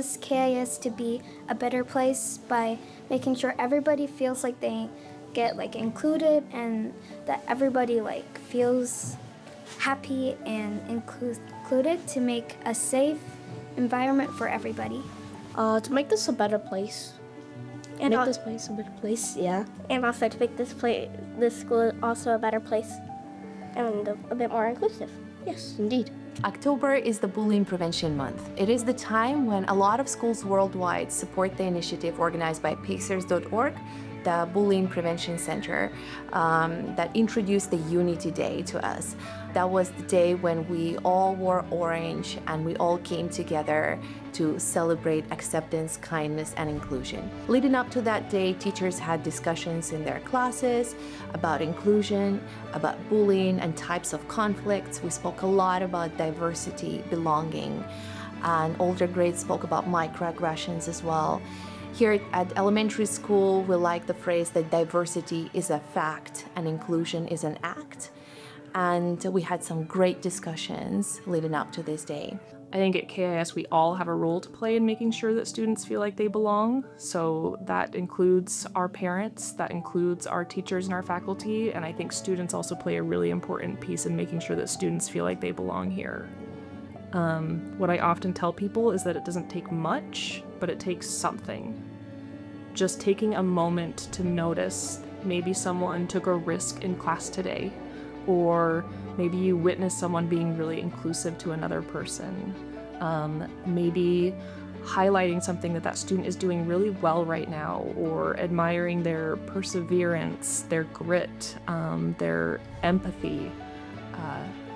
us KIS to be a better place by making sure everybody feels like they get included and that everybody feels happy and included to make a safe environment for everybody. To make this a better place. And Make this place a better place, yeah. And also to make this school also a better place and a bit more inclusive. Yes, indeed. October is the Bullying Prevention Month. It is the time when a lot of schools worldwide support the initiative organized by Pacers.org, the Bullying Prevention Center, that introduced the Unity Day to us. That was the day when we all wore orange and we all came together to celebrate acceptance, kindness, and inclusion. Leading up to that day, teachers had discussions in their classes about inclusion, about bullying and types of conflicts. We spoke a lot about diversity, belonging, and older grades spoke about microaggressions as well. Here at elementary school, we like the phrase that diversity is a fact and inclusion is an act. And we had some great discussions leading up to this day. I think at KIS we all have a role to play in making sure that students feel like they belong. So that includes our parents, that includes our teachers and our faculty, and I think students also play a really important piece in making sure that students feel like they belong here. What I often tell people is that it doesn't take much, but it takes something. Just taking a moment to notice maybe someone took a risk in class today, or maybe you witnessed someone being really inclusive to another person. Maybe highlighting something that student is doing really well right now, or admiring their perseverance, their grit, their empathy.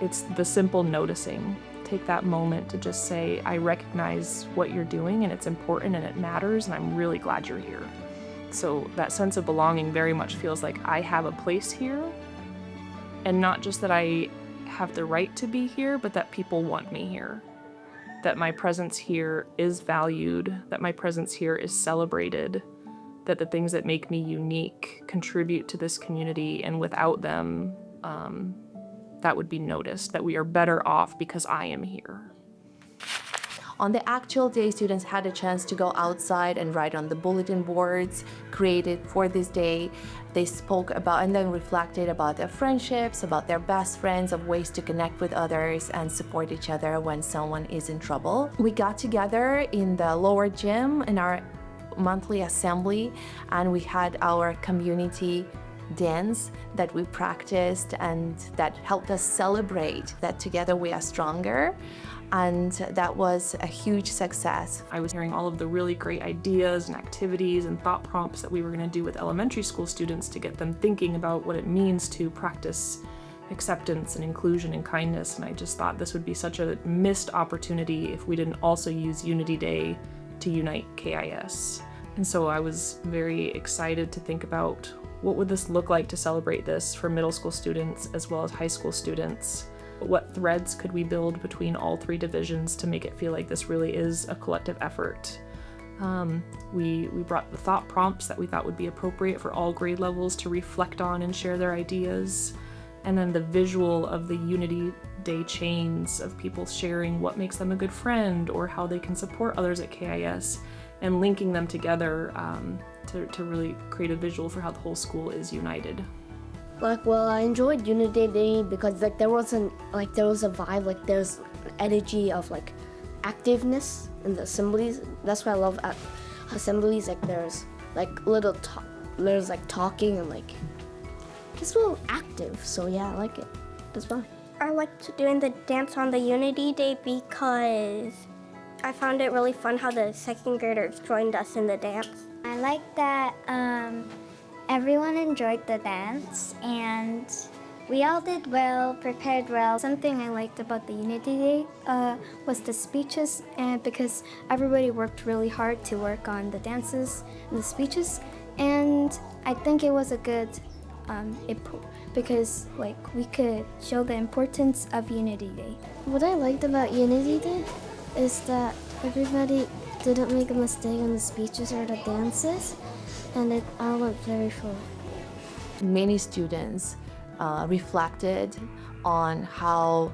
It's the simple noticing. Take that moment to just say, I recognize what you're doing and it's important and it matters and I'm really glad you're here. So that sense of belonging very much feels like I have a place here, and not just that I have the right to be here, but that people want me here. That my presence here is valued, that my presence here is celebrated, that the things that make me unique contribute to this community, and without them, that would be noticed, that we are better off because I am here. On the actual day, students had a chance to go outside and write on the bulletin boards created for this day. They spoke about and then reflected about their friendships, about their best friends, of ways to connect with others and support each other when someone is in trouble. We got together in the lower gym in our monthly assembly, and we had our community dance that we practiced and that helped us celebrate that together we are stronger. And that was a huge success. I was hearing all of the really great ideas and activities and thought prompts that we were going to do with elementary school students to get them thinking about what it means to practice acceptance and inclusion and kindness. And I just thought this would be such a missed opportunity if we didn't also use Unity Day to unite KIS. And so I was very excited to think about what would this look like to celebrate this for middle school students as well as high school students. What threads could we build between all three divisions to make it feel like this really is a collective effort? We brought the thought prompts that we thought would be appropriate for all grade levels to reflect on and share their ideas. And then the visual of the Unity Day chains of people sharing what makes them a good friend or how they can support others at KIS, and linking them together to really create a visual for how the whole school is united. I enjoyed Unity Day because there was a vibe, there's an energy of activeness in the assemblies. That's why I love assemblies. There's there's talking and just a little active. So yeah, I like it. That's fun. I liked doing the dance on the Unity Day because I found it really fun how the second graders joined us in the dance. I like that everyone enjoyed the dance and we all did well, prepared well. Something I liked about the Unity Day was the speeches, and because everybody worked really hard to work on the dances and the speeches, and I think it was a good because we could show the importance of Unity Day. What I liked about Unity Day is that everybody didn't make a mistake in the speeches or the dances, and it all went very full. Many students reflected on how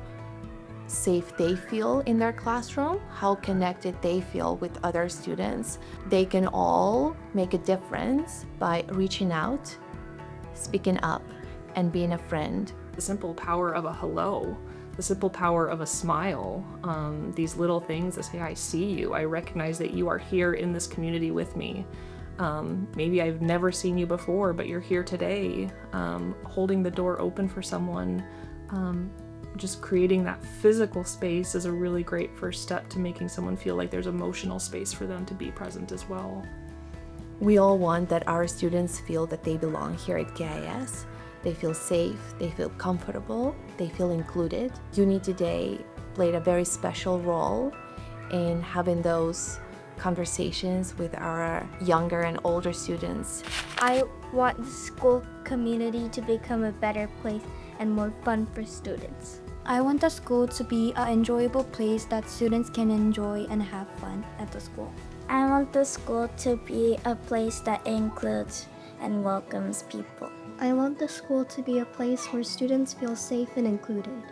safe they feel in their classroom, how connected they feel with other students. They can all make a difference by reaching out, speaking up, and being a friend. The simple power of a hello, the simple power of a smile, these little things that say, I see you, I recognize that you are here in this community with me. Maybe I've never seen you before, but you're here today. Holding the door open for someone, just creating that physical space is a really great first step to making someone feel like there's emotional space for them to be present as well. We all want that our students feel that they belong here at KIS. They feel safe, they feel comfortable, they feel included. Unity Day played a very special role in having those conversations with our younger and older students. I want the school community to become a better place and more fun for students. I want the school to be an enjoyable place that students can enjoy and have fun at the school. I want the school to be a place that includes and welcomes people. I want the school to be a place where students feel safe and included.